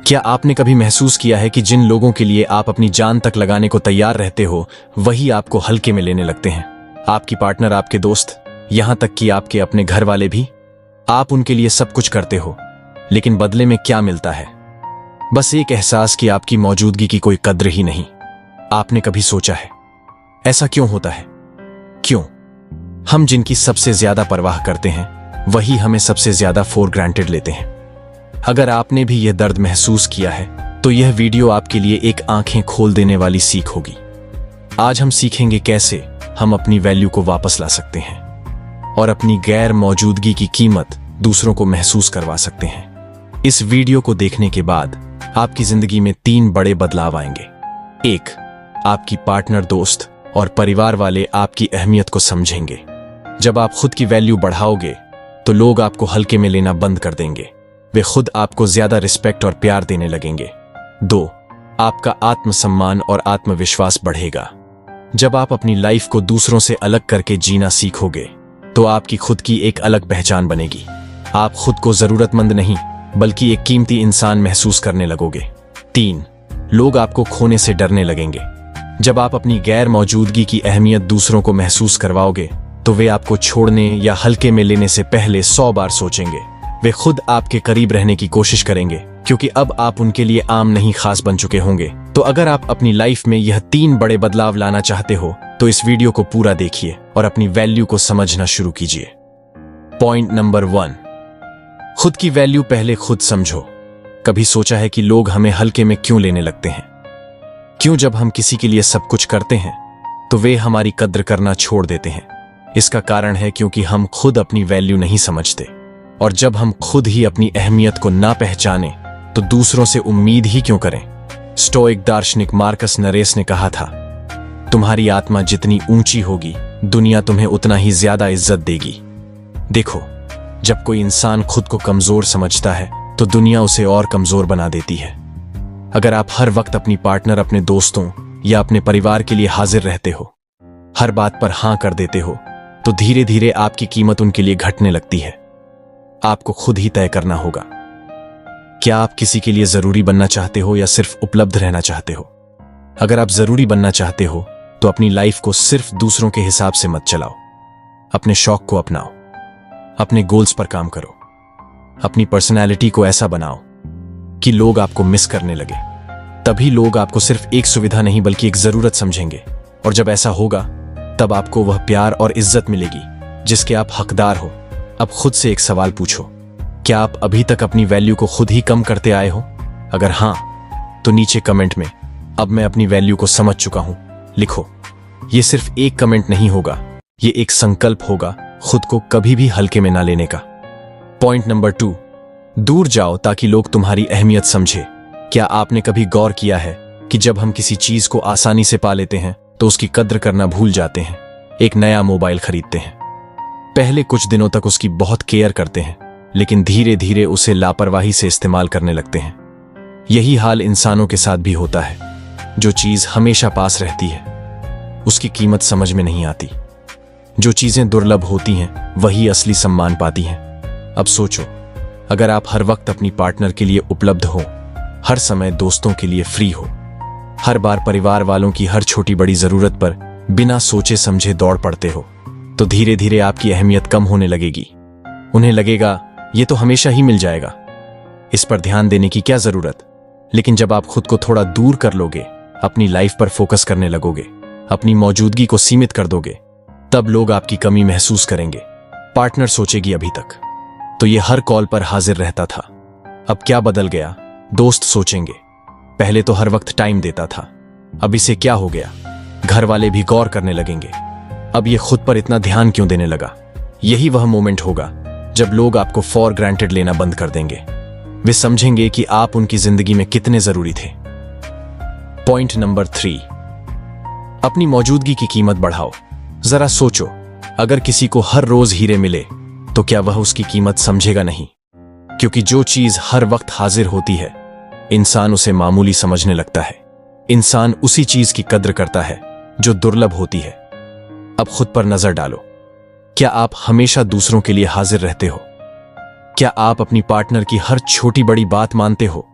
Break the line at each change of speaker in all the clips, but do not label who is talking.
क्या आपने कभी महसूस किया है कि जिन लोगों के लिए आप अपनी जान तक लगाने को तैयार रहते हो, वही आपको हल्के में लेने लगते हैं? आपकी पार्टनर, आपके दोस्त, यहां तक कि आपके अपने घर वाले भी। आप उनके लिए सब कुछ करते हो, लेकिन बदले में क्या मिलता है? बस एक एहसास कि आपकी मौजूदगी की कोई कद्र ही नहीं। आपने कभी सोचा है ऐसा क्यों होता है? क्यों हम जिनकी सबसे ज्यादा परवाह करते हैं, वही हमें सबसे ज्यादा फॉर ग्रांटेड लेते हैं? अगर आपने भी यह दर्द महसूस किया है, तो यह वीडियो आपके लिए एक आंखें खोल देने वाली सीख होगी। आज हम सीखेंगे कैसे हम अपनी वैल्यू को वापस ला सकते हैं और अपनी गैर मौजूदगी की कीमत दूसरों को महसूस करवा सकते हैं। इस वीडियो को देखने के बाद आपकी जिंदगी में 3 बड़े बदलाव आएंगे। 1, आपकी पार्टनर, दोस्त और परिवार वाले आपकी अहमियत को समझेंगे। जब आप खुद की वैल्यू बढ़ाओगे, तो लोग आपको हल्के में लेना बंद कर देंगे। वे खुद आपको ज्यादा रिस्पेक्ट और प्यार देने लगेंगे। 2, आपका आत्मसम्मान और आत्मविश्वास बढ़ेगा। जब आप अपनी लाइफ को दूसरों से अलग करके जीना सीखोगे, तो आपकी खुद की एक अलग पहचान बनेगी। आप खुद को जरूरतमंद नहीं, बल्कि एक कीमती इंसान महसूस करने लगोगे। 3, लोग आपको खोने से डरने लगेंगे। जब आप अपनी गैर मौजूदगी की अहमियत दूसरों को महसूस करवाओगे, तो वे आपको छोड़ने या हल्के में लेने से पहले 100 बार सोचेंगे। वे खुद आपके करीब रहने की कोशिश करेंगे, क्योंकि अब आप उनके लिए आम नहीं, खास बन चुके होंगे। तो अगर आप अपनी लाइफ में यह 3 बड़े बदलाव लाना चाहते हो, तो इस वीडियो को पूरा देखिए और अपनी वैल्यू को समझना शुरू कीजिए। पॉइंट नंबर 1, खुद की वैल्यू पहले खुद समझो। कभी सोचा है कि लोग हमें हल्के में क्यों लेने लगते हैं? क्यों जब हम किसी के लिए सब कुछ करते हैं, तो वे हमारी कद्र करना छोड़ देते हैं? इसका कारण है क्योंकि हम खुद अपनी वैल्यू नहीं समझते। और जब हम खुद ही अपनी अहमियत को ना पहचाने, तो दूसरों से उम्मीद ही क्यों करें? स्टोइक दार्शनिक मार्कस नरेस ने कहा था, तुम्हारी आत्मा जितनी ऊंची होगी, दुनिया तुम्हें उतना ही ज्यादा इज्जत देगी। देखो, जब कोई इंसान खुद को कमजोर समझता है, तो दुनिया उसे और कमजोर बना देती है। अगर आप हर वक्त अपनी पार्टनर, अपने दोस्तों या अपने परिवार के लिए हाजिर रहते हो, हर बात पर हां कर देते हो, तो धीरे धीरे आपकी कीमत उनके लिए घटने लगती है। आपको खुद ही तय करना होगा, क्या आप किसी के लिए जरूरी बनना चाहते हो या सिर्फ उपलब्ध रहना चाहते हो? अगर आप जरूरी बनना चाहते हो, तो अपनी लाइफ को सिर्फ दूसरों के हिसाब से मत चलाओ। अपने शौक को अपनाओ, अपने गोल्स पर काम करो, अपनी पर्सनैलिटी को ऐसा बनाओ कि लोग आपको मिस करने लगे। तभी लोग आपको सिर्फ एक सुविधा नहीं, बल्कि एक जरूरत समझेंगे। और जब ऐसा होगा, तब आपको वह प्यार और इज्जत मिलेगी जिसके आप हकदार हो। अब खुद से एक सवाल पूछो, क्या आप अभी तक अपनी वैल्यू को खुद ही कम करते आए हो? अगर हां, तो नीचे कमेंट में अब मैं अपनी वैल्यू को समझ चुका हूं लिखो। यह सिर्फ एक कमेंट नहीं होगा, यह एक संकल्प होगा खुद को कभी भी हल्के में ना लेने का। पॉइंट नंबर 2, दूर जाओ ताकि लोग तुम्हारी अहमियत समझे। क्या आपने कभी गौर किया है कि जब हम किसी चीज को आसानी से पा लेते हैं, तो उसकी कद्र करना भूल जाते हैं? एक नया मोबाइल खरीदते हैं, पहले कुछ दिनों तक उसकी बहुत केयर करते हैं, लेकिन धीरे धीरे उसे लापरवाही से इस्तेमाल करने लगते हैं। यही हाल इंसानों के साथ भी होता है। जो चीज हमेशा पास रहती है, उसकी कीमत समझ में नहीं आती। जो चीजें दुर्लभ होती हैं, वही असली सम्मान पाती हैं। अब सोचो, अगर आप हर वक्त अपनी पार्टनर के लिए उपलब्ध हो, हर समय दोस्तों के लिए फ्री हो, हर बार परिवार वालों की हर छोटी बड़ी जरूरत पर बिना सोचे समझे दौड़ पड़ते हो, तो धीरे धीरे आपकी अहमियत कम होने लगेगी। उन्हें लगेगा ये तो हमेशा ही मिल जाएगा, इस पर ध्यान देने की क्या जरूरत? लेकिन जब आप खुद को थोड़ा दूर कर लोगे, अपनी लाइफ पर फोकस करने लगोगे, अपनी मौजूदगी को सीमित कर दोगे, तब लोग आपकी कमी महसूस करेंगे। पार्टनर सोचेगी अभी तक तो ये हर कॉल पर हाजिर रहता था, अब क्या बदल गया? दोस्त सोचेंगे पहले तो हर वक्त टाइम देता था, अब इसे क्या हो गया? घर वाले भी गौर करने लगेंगे, अब ये खुद पर इतना ध्यान क्यों देने लगा? यही वह मोमेंट होगा जब लोग आपको फॉर ग्रांटेड लेना बंद कर देंगे। वे समझेंगे कि आप उनकी जिंदगी में कितने जरूरी थे। पॉइंट नंबर 3, अपनी मौजूदगी की कीमत बढ़ाओ। जरा सोचो, अगर किसी को हर रोज हीरे मिले, तो क्या वह उसकी कीमत समझेगा नहीं? क्योंकि जो चीज हर वक्त हाजिर होती है, इंसान उसे मामूली समझने लगता है। इंसान उसी चीज की कद्र करता है जो दुर्लभ होती है। अब खुद पर नजर डालो, क्या आप हमेशा दूसरों के लिए हाजिर रहते हो? क्या आप अपनी पार्टनर की हर छोटी बड़ी बात मानते हो?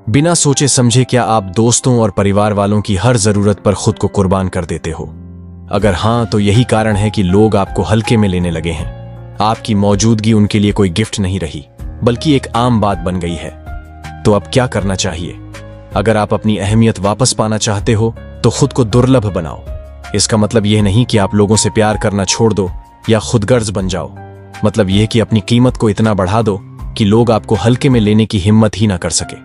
बिना सोचे समझे क्या आप दोस्तों और परिवार वालों की हर जरूरत पर खुद को कुर्बान कर देते हो? अगर हां, तो यही कारण है कि लोग आपको हल्के में लेने लगे हैं। आपकी मौजूदगी उनके लिए कोई गिफ्ट नहीं रही, बल्कि एक आम बात बन गई है। तो अब क्या करना चाहिए? अगर आप अपनी अहमियत वापस पाना चाहते हो तो खुद को दुर्लभ बनाओ। इसका मतलब यह नहीं कि आप लोगों से प्यार करना छोड़ दो या खुदगर्ज बन जाओ। मतलब यह कि अपनी कीमत को इतना बढ़ा दो कि लोग आपको हल्के में लेने की हिम्मत ही ना कर सके।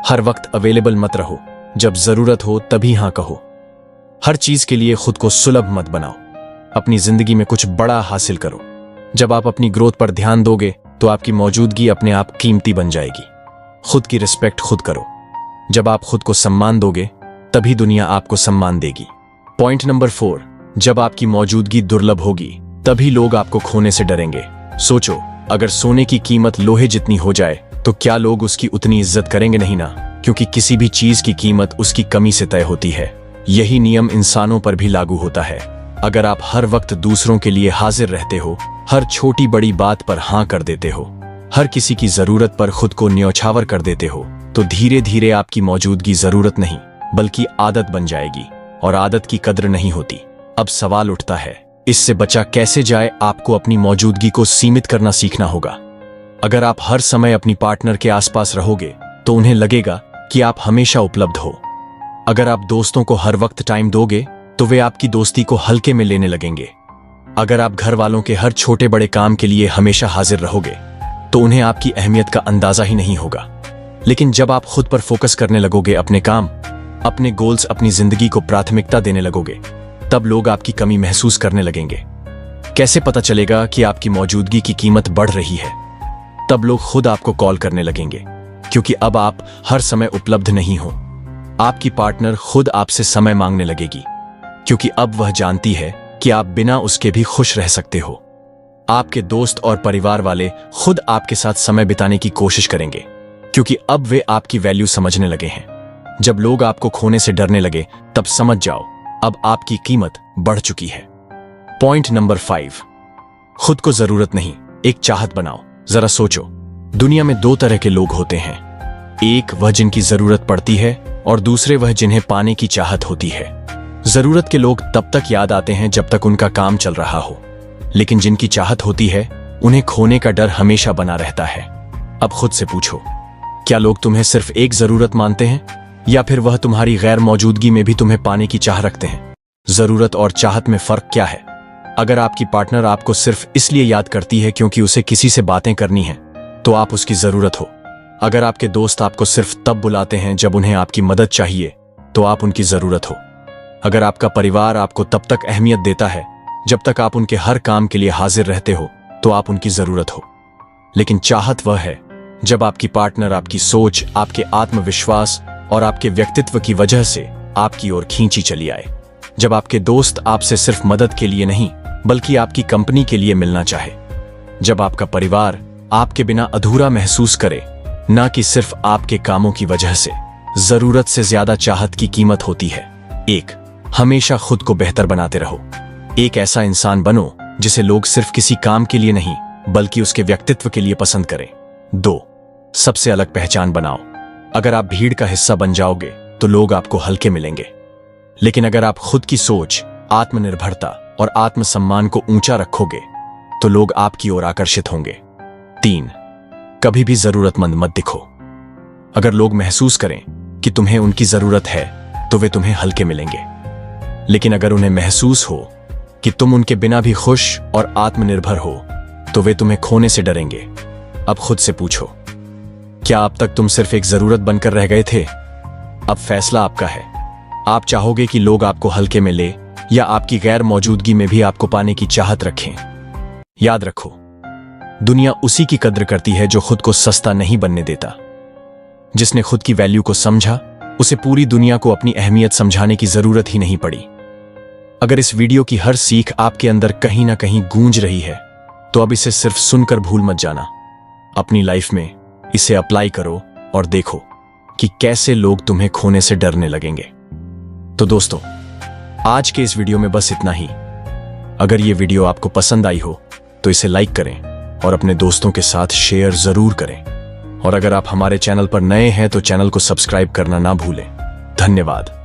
हर वक्त अवेलेबल मत रहो, जब जरूरत हो तभी हां कहो। हर चीज के लिए खुद को सुलभ मत बनाओ। अपनी जिंदगी में कुछ बड़ा हासिल करो। जब आप अपनी ग्रोथ पर ध्यान दोगे तो आपकी मौजूदगी अपने आप कीमती बन जाएगी। खुद की रिस्पेक्ट खुद करो। जब आप खुद को सम्मान दोगे तभी दुनिया आपको सम्मान देगी। पॉइंट नंबर 4, जब आपकी मौजूदगी दुर्लभ होगी तभी लोग आपको खोने से डरेंगे। सोचो, अगर सोने की कीमत लोहे जितनी हो जाए तो क्या लोग उसकी उतनी इज्जत करेंगे? नहीं ना, क्योंकि किसी भी चीज की कीमत उसकी कमी से तय होती है। यही नियम इंसानों पर भी लागू होता है। अगर आप हर वक्त दूसरों के लिए हाजिर रहते हो, हर छोटी बड़ी बात पर हां कर देते हो, हर किसी की जरूरत पर खुद को न्यौछावर कर देते हो, तो धीरे धीरे आपकी मौजूदगी जरूरत नहीं बल्कि आदत बन जाएगी, और आदत की कद्र नहीं होती। अब सवाल उठता है, इससे बचा कैसे जाए? आपको अपनी मौजूदगी को सीमित करना सीखना होगा। अगर आप हर समय अपनी पार्टनर के आसपास रहोगे तो उन्हें लगेगा कि आप हमेशा उपलब्ध हो। अगर आप दोस्तों को हर वक्त टाइम दोगे तो वे आपकी दोस्ती को हल्के में लेने लगेंगे। अगर आप घर वालों के हर छोटे बड़े काम के लिए हमेशा हाजिर रहोगे तो उन्हें आपकी अहमियत का अंदाजा ही नहीं होगा। लेकिन जब आप खुद पर फोकस करने लगोगे, अपने काम, अपने गोल्स, अपनी जिंदगी को प्राथमिकता देने लगोगे, तब लोग आपकी कमी महसूस करने लगेंगे। कैसे पता चलेगा कि आपकी मौजूदगी की कीमत बढ़ रही है? तब लोग खुद आपको कॉल करने लगेंगे, क्योंकि अब आप हर समय उपलब्ध नहीं हो। आपकी पार्टनर खुद आपसे समय मांगने लगेगी, क्योंकि अब वह जानती है कि आप बिना उसके भी खुश रह सकते हो। आपके दोस्त और परिवार वाले खुद आपके साथ समय बिताने की कोशिश करेंगे, क्योंकि अब वे आपकी वैल्यू समझने लगे हैं। जब लोग आपको खोने से डरने लगे तब समझ जाओ, अब आपकी कीमत बढ़ चुकी है। पॉइंट नंबर 5, खुद को जरूरत नहीं, एक चाहत बनाओ। जरा सोचो, दुनिया में 2 तरह के लोग होते हैं। एक वह जिनकी जरूरत पड़ती है और दूसरे वह जिन्हें पाने की चाहत होती है। जरूरत के लोग तब तक याद आते हैं जब तक उनका काम चल रहा हो, लेकिन जिनकी चाहत होती है उन्हें खोने का डर हमेशा बना रहता है। अब खुद से पूछो, क्या लोग तुम्हें सिर्फ एक जरूरत मानते हैं, या फिर वह तुम्हारी गैर मौजूदगी में भी तुम्हें पाने की चाह रखते हैं? जरूरत और चाहत में फर्क क्या है? अगर आपकी पार्टनर आपको सिर्फ इसलिए याद करती है क्योंकि उसे किसी से बातें करनी है, तो आप उसकी जरूरत हो। अगर आपके दोस्त आपको सिर्फ तब बुलाते हैं जब उन्हें आपकी मदद चाहिए, तो आप उनकी जरूरत हो। अगर आपका परिवार आपको तब तक अहमियत देता है जब तक आप उनके हर काम के लिए हाजिर रहते हो, तो आप उनकी जरूरत हो। लेकिन चाहत वह है जब आपकी पार्टनर आपकी सोच, आपके आत्मविश्वास और आपके व्यक्तित्व की वजह से आपकी ओर खींची चली आए। जब आपके दोस्त आपसे सिर्फ मदद के लिए नहीं बल्कि आपकी कंपनी के लिए मिलना चाहे। जब आपका परिवार आपके बिना अधूरा महसूस करे, ना कि सिर्फ आपके कामों की वजह से। जरूरत से ज्यादा चाहत की कीमत होती है। 1, हमेशा खुद को बेहतर बनाते रहो। एक ऐसा इंसान बनो जिसे लोग सिर्फ किसी काम के लिए नहीं बल्कि उसके व्यक्तित्व के लिए पसंद करें। 2, सबसे अलग पहचान बनाओ। अगर आप भीड़ का हिस्सा बन जाओगे तो लोग आपको हल्के मिलेंगे, लेकिन अगर आप खुद की सोच, आत्मनिर्भरता और आत्मसम्मान को ऊंचा रखोगे तो लोग आपकी ओर आकर्षित होंगे। 3, कभी भी जरूरतमंद मत दिखो। अगर लोग महसूस करें कि तुम्हें उनकी जरूरत है तो वे तुम्हें हल्के मिलेंगे, लेकिन अगर उन्हें महसूस हो कि तुम उनके बिना भी खुश और आत्मनिर्भर हो तो वे तुम्हें खोने से डरेंगे। अब खुद से पूछो, क्या अब तक तुम सिर्फ एक जरूरत बनकर रह गए थे? अब फैसला आपका है। आप चाहोगे कि लोग आपको हल्के में ले या आपकी गैर मौजूदगी में भी आपको पाने की चाहत रखें? याद रखो, दुनिया उसी की कद्र करती है जो खुद को सस्ता नहीं बनने देता। जिसने खुद की वैल्यू को समझा, उसे पूरी दुनिया को अपनी अहमियत समझाने की जरूरत ही नहीं पड़ी। अगर इस वीडियो की हर सीख आपके अंदर कहीं ना कहीं गूंज रही है, तो अब इसे सिर्फ सुनकर भूल मत जाना। अपनी लाइफ में इसे अप्लाई करो और देखो कि कैसे लोग तुम्हें खोने से डरने लगेंगे। तो दोस्तों, आज के इस वीडियो में बस इतना ही। अगर ये वीडियो आपको पसंद आई हो तो इसे लाइक करें और अपने दोस्तों के साथ शेयर जरूर करें। और अगर आप हमारे चैनल पर नए हैं तो चैनल को सब्सक्राइब करना ना भूलें। धन्यवाद।